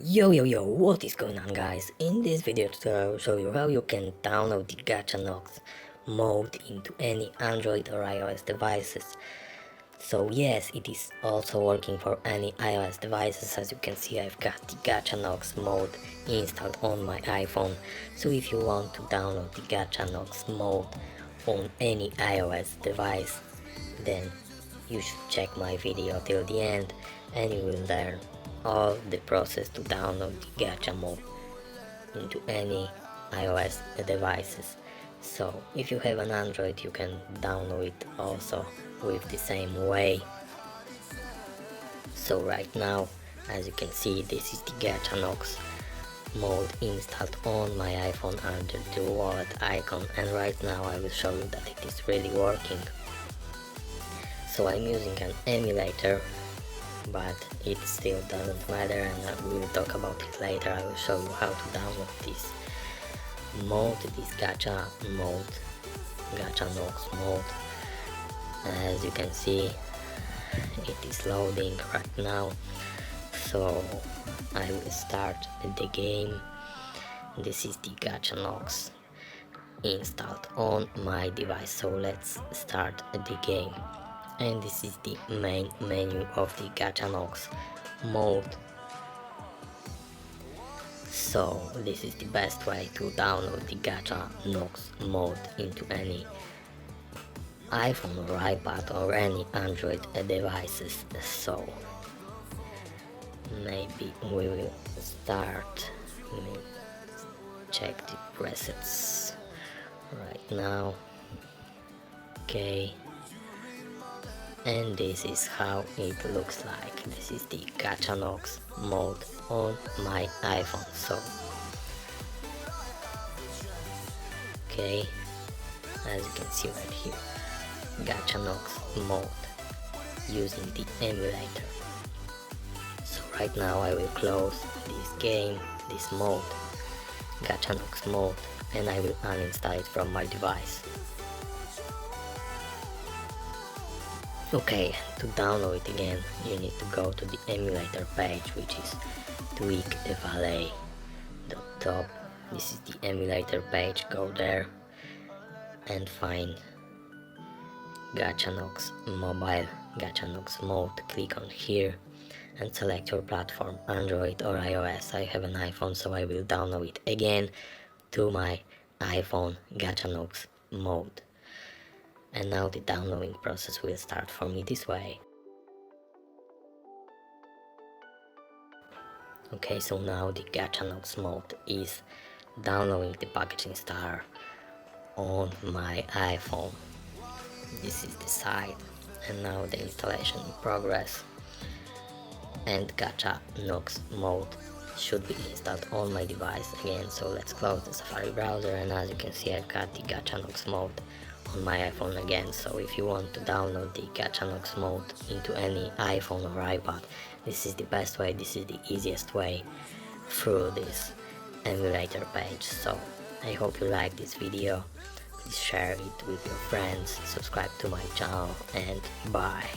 Yo, what is going on, guys? In this video tutorial I will show you how you can download the Gacha mode into any Android or iOS devices. So yes, it is also working for any iOS devices. As you can see, I've got the Gacha mode installed on my iPhone. So if you want to download the Gacha mode on any iOS device, then you should check my video till the end and you will learn all the process to download the Gacha mode into any iOS devices. So if you have an Android, you can download it also with the same way. So right now, as you can see, this is the Gacha mode installed on my iPhone under the wallet icon, and right now I will show you that it is really working. So I'm using an emulator, but it still doesn't matter, and we will talk about it later. I will show you how to download this mode, this Gacha mode. As you can see, it is loading right now, so I will start the game. This is the Gacha installed on my device, so let's start the game. And this is the main menu of the Gacha mode. So this is the best way to download the Gacha mode into any iPhone or iPad or any Android devices. So maybe we will start. Check the presets right now. Okay. And this is how it looks like. This is the Gacha mode on my iPhone. So okay, as you can see right here, Gacha mode using the emulator. So right now I will close this game, this mode, Gacha mode, and I will uninstall it from my device. Okay, to download it again, you need to go to the emulator page, which is tweakvalet.top. This is the emulator page. Go there and find Gacha mobile, Gacha mode. Click on here and select your platform, Android or iOS. I have an iPhone, so I will download it again to my iPhone Gacha mode. And now the downloading process will start for me this way. Okay, so now the Gacha mode is downloading the package installer on my iPhone. This is the site, and now the installation in progress, and Gacha mode should be installed on my device again. So let's close the Safari browser, and as you can see, I've got the Gacha mode on my iPhone again. So if you want to download the Gacha mode into any iPhone or iPad, this is the best way, this is the easiest way through this emulator page. So I hope you like this video. Please share it with your friends, subscribe to my channel, and bye.